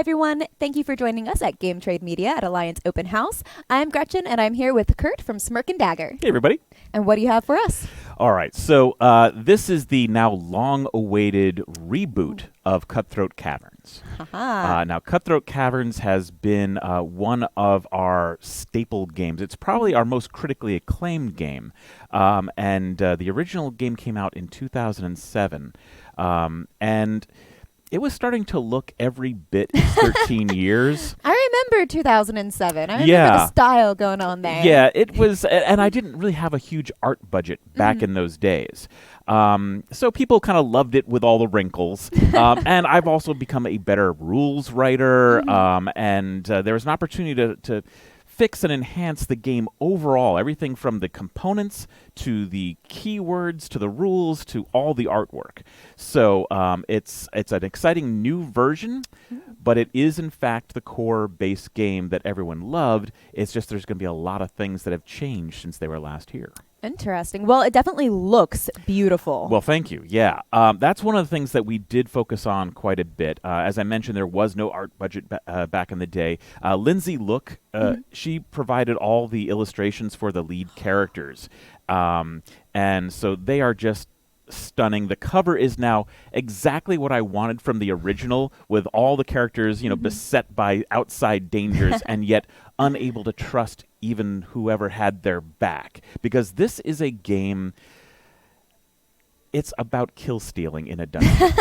everyone. Thank you for joining us at Game Trade Media at Alliance Open House. I'm Gretchen, and I'm here with Curt from Smirk and Dagger. Hey, everybody. And what do you have for us? All right, so this is the now long-awaited reboot of Cutthroat Caverns. Now, Cutthroat Caverns has been one of our staple games. It's probably our most critically acclaimed game, and the original game came out in 2007, and it was starting to look every bit 13 years. I remember 2007. I remember the style going on there. Yeah, it was, and I didn't really have a huge art budget back in those days. So people kind of loved it with all the wrinkles. And I've also become a better rules writer, and there was an opportunity to fix and enhance the game overall, everything from the components to the keywords to the rules to all the artwork. So it's an exciting new version, but it is in fact the core base game that everyone loved. It's just there's going to be a lot of things that have changed since they were last here. Interesting. Well, it definitely looks beautiful. Well, thank you. Yeah. That's one of the things that we did focus on quite a bit. As I mentioned, there was no art budget back in the day. Lindsay Look, she provided all the illustrations for the lead characters. And so they are just stunning. The cover is now exactly what I wanted from the original, with all the characters, beset by outside dangers and yet unable to trust even whoever had their back. Because this is a game, it's about kill stealing in a dungeon.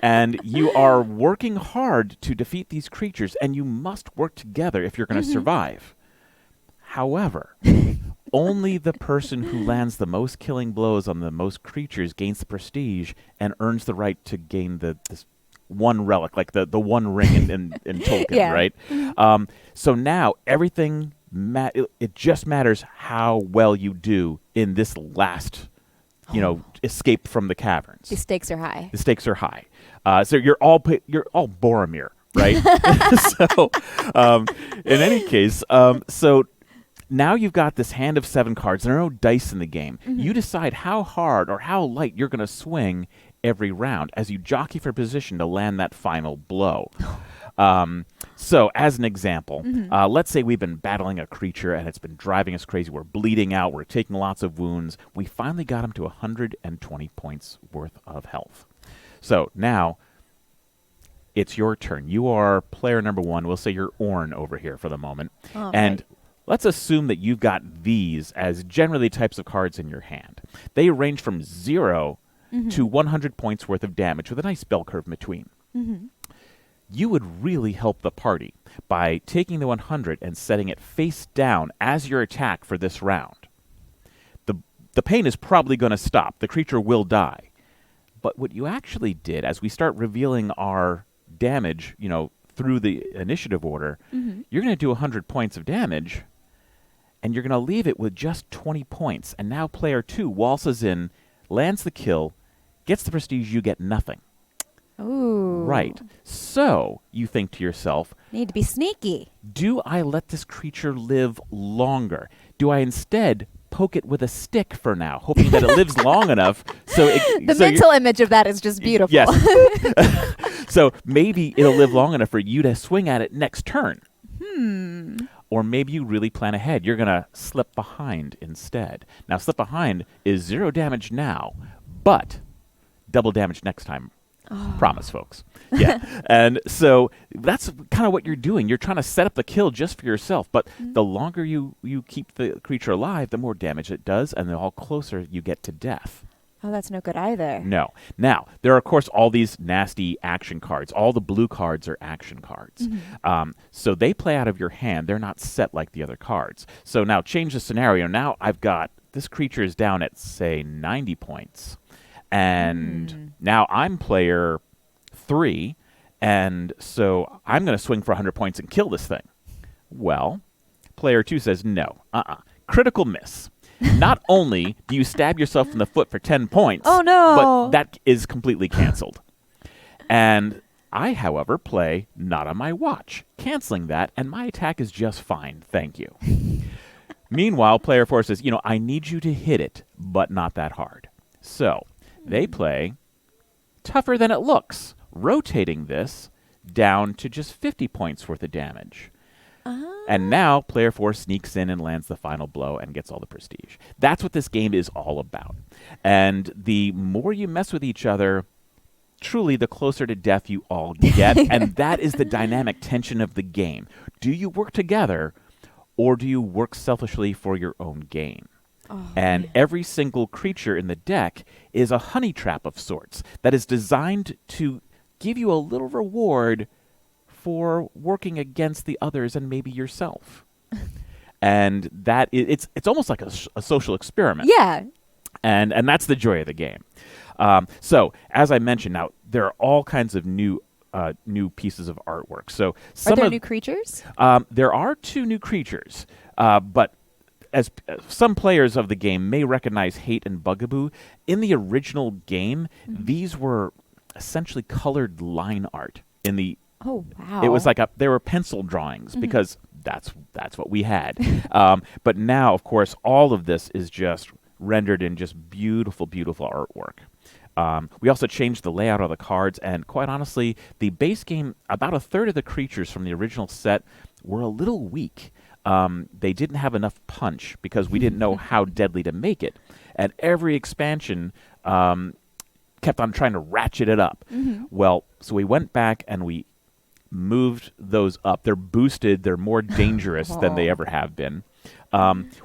And you are working hard to defeat these creatures, and you must work together if you're going to survive. However, only the person who lands the most killing blows on the most creatures gains the prestige and earns the right to gain this one relic, like the one ring in Tolkien, right? So now everything, it just matters how well you do in this last, escape from the caverns. The stakes are high. The stakes are high. So you're all Boromir, right? So in any case, so now you've got this hand of 7 cards. There are no dice in the game. You decide how hard or how light you're going to swing every round as you jockey for position to land that final blow. So as an example, let's say we've been battling a creature and it's been driving us crazy. We're bleeding out. We're taking lots of wounds. We finally got him to 120 points worth of health. So now it's your turn. You are player number 1. We'll say you're Orn over here for the moment. And let's assume that you've got these as generally types of cards in your hand. They range from 0 to 100 points worth of damage with a nice bell curve in between. You would really help the party by taking the 100 and setting it face down as your attack for this round. The pain is probably going to stop. The creature will die. But what you actually did, as we start revealing our damage, through the initiative order, you're going to do 100 points of damage, and you're going to leave it with just 20 points. And now player 2 waltzes in, lands the kill, gets the prestige, you get nothing. Ooh. Right. So you think to yourself, need to be sneaky. Do I let this creature live longer? Do I instead poke it with a stick for now, hoping that it lives long enough? The mental image of that is just beautiful. Yes. So maybe it'll live long enough for you to swing at it next turn. Or maybe you really plan ahead. You're going to slip behind instead. Now, slip behind is 0 damage now, but double damage next time. Promise, folks. Yeah. And so that's kind of what you're doing. You're trying to set up the kill just for yourself, but the longer you keep the creature alive, the more damage it does, and the all closer you get to death. Oh, that's no good either. No. Now, there are, of course, all these nasty action cards. All the blue cards are action cards. So they play out of your hand. They're not set like the other cards. So now change the scenario. Now I've got this creature is down at, say, 90 points. And now I'm player 3, and so I'm going to swing for 100 points and kill this thing. Well, player 2 says no. Critical miss. Not only do you stab yourself in the foot for 10 points, but that is completely canceled. And I, however, play not on my watch, canceling that, and my attack is just fine, thank you. Meanwhile, player 4 says, I need you to hit it, but not that hard. So they play tougher than it looks, rotating this down to just 50 points worth of damage. Ah. And now player 4 sneaks in and lands the final blow and gets all the prestige. That's what this game is all about. And the more you mess with each other, truly the closer to death you all get. And that is the dynamic tension of the game. Do you work together, or do you work selfishly for your own gain? And every single creature in the deck is a honey trap of sorts that is designed to give you a little reward for working against the others and maybe yourself. And it's almost like a social experiment. Yeah. And that's the joy of the game. So, as I mentioned, now there are all kinds of new pieces of artwork. So, Are there new creatures? There are 2 new creatures, but as some players of the game may recognize Hate and Bugaboo, in the original game, these were essentially colored line art. Oh, wow. It was like they were pencil drawings because that's what we had. But now, of course, all of this is just rendered in just beautiful, beautiful artwork. We also changed the layout of the cards, and quite honestly, the base game, about a third of the creatures from the original set were a little weak. They didn't have enough punch because we didn't know how deadly to make it. And every expansion kept on trying to ratchet it up. Well, so we went back and we moved those up. They're boosted. They're more dangerous than they ever have been.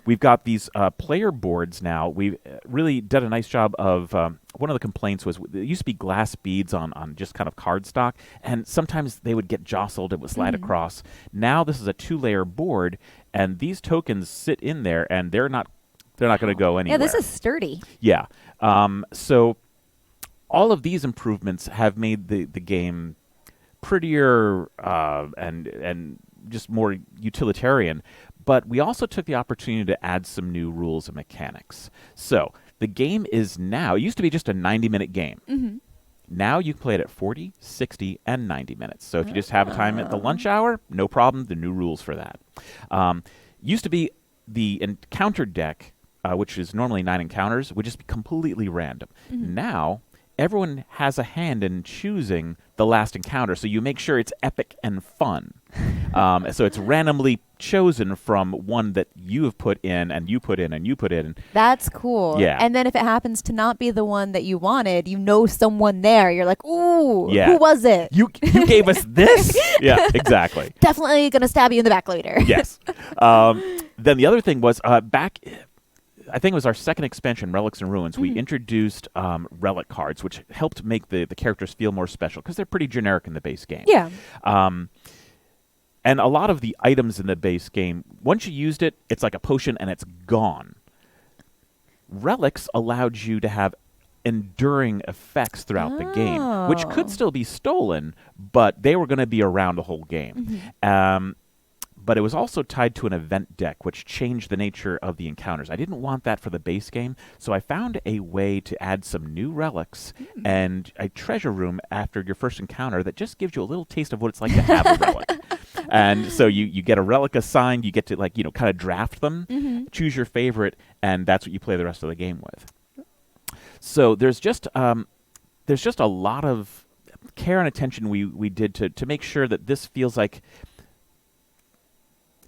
We've got these player boards now. We've really done a nice job of, one of the complaints was there used to be glass beads on just kind of cardstock, and sometimes they would get jostled. It would slide across. Now this is a 2-layer board, and these tokens sit in there, and they're not going to go anywhere. Yeah, this is sturdy. Yeah. So all of these improvements have made the game prettier and just more utilitarian. But we also took the opportunity to add some new rules and mechanics. So the game is now, it used to be just a 90-minute game. Now you can play it at 40, 60, and 90 minutes. So if you just have time at the lunch hour, no problem. The new rules for that. Used to be the encounter deck, which is normally 9 encounters, would just be completely random. Now everyone has a hand in choosing the last encounter, so you make sure it's epic and fun. So it's randomly chosen from one that you have put in, and you put in, and you put in. That's cool. Yeah. And then if it happens to not be the one that you wanted, you know someone there. You're like, ooh, Yeah. who was it? You gave us this? Yeah, exactly. Definitely going to stab you in the back later. Yes. Then the other thing was back, I think it was our second expansion, Relics and Ruins, we introduced relic cards, which helped make the characters feel more special because they're pretty generic in the base game. Yeah. And a lot of the items in the base game, once you used it, it's like a potion and it's gone. Relics allowed you to have enduring effects throughout the game, which could still be stolen, but they were going to be around the whole game. But it was also tied to an event deck, which changed the nature of the encounters. I didn't want that for the base game, so I found a way to add some new relics and a treasure room after your first encounter that just gives you a little taste of what it's like to have a relic. And so you get a relic assigned, you get to kind of draft them, choose your favorite, and that's what you play the rest of the game with. So there's just a lot of care and attention we did to make sure that this feels like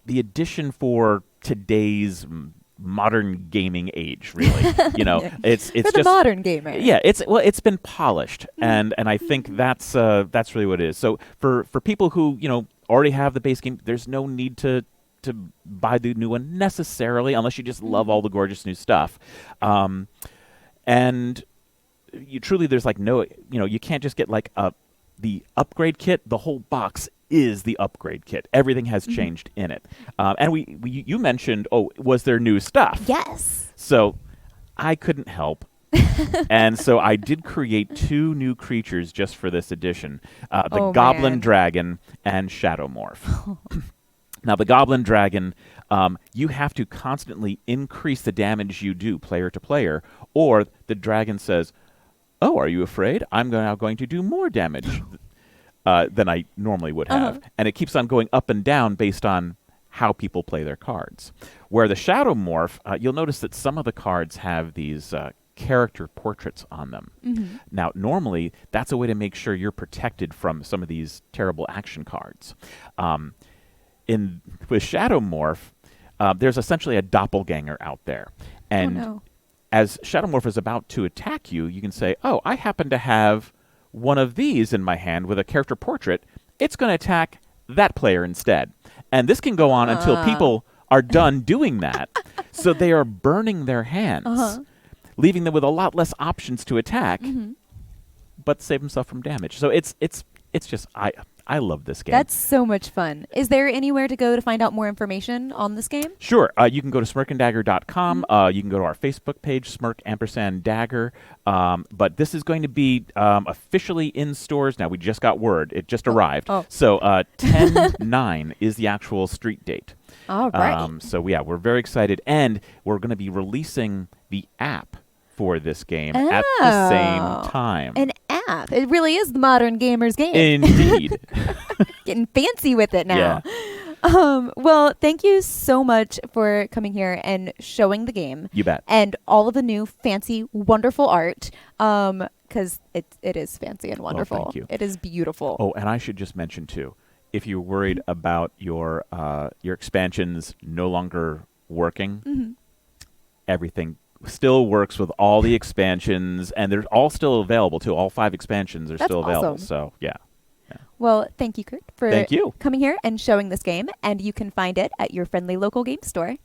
the edition for today's modern gaming age, really. It's For the just modern gamer. Yeah, it's been polished, and I think that's really what it is. So for people who already have the base game, there's no need to buy the new one necessarily, unless you just love all the gorgeous new stuff. And you truly, there's no, you can't just get the upgrade kit. The whole box is the upgrade kit. Everything has changed in it. And you mentioned, was there new stuff? Yes. So I couldn't help. And so I did create 2 new creatures just for this edition, the Goblin Dragon and Shadow Morph. Now, the Goblin Dragon, you have to constantly increase the damage you do player to player, or the dragon says, "Oh, are you afraid? I'm now going to do more damage than I normally would have." And it keeps on going up and down based on how people play their cards. Where the Shadow Morph, you'll notice that some of the cards have these character portraits on them. Now, normally, that's a way to make sure you're protected from some of these terrible action cards. With Shadow Morph, there's essentially a doppelganger out there. And as Shadow Morph is about to attack you, you can say, oh, I happen to have one of these in my hand with a character portrait. It's going to attack that player instead. And this can go on until people are done doing that. So they are burning their hands, leaving them with a lot less options to attack, but save themselves from damage. So it's just, I love this game. That's so much fun. Is there anywhere to go to find out more information on this game? Sure. You can go to smirkanddagger.com. You can go to our Facebook page, Smirk_Dagger. But this is going to be officially in stores now. We just got word. It just arrived. So 10/9 is the actual street date. All right. So, yeah, we're very excited. And we're going to be releasing the app for this game at the same time. An app. It really is the modern gamer's game. Indeed. Getting fancy with it now. Yeah. Well, thank you so much for coming here and showing the game. You bet. And all of the new fancy, wonderful art. Because it is fancy and wonderful. Thank you. It is beautiful. Oh, and I should just mention, too, if you're worried about your expansions no longer working, everything still works with all the expansions, and they're all still available, too. All 5 expansions are still available. Awesome. So, yeah. Well, thank you, Curt, for Thank you. coming here and showing this game. And you can find it at your friendly local game store.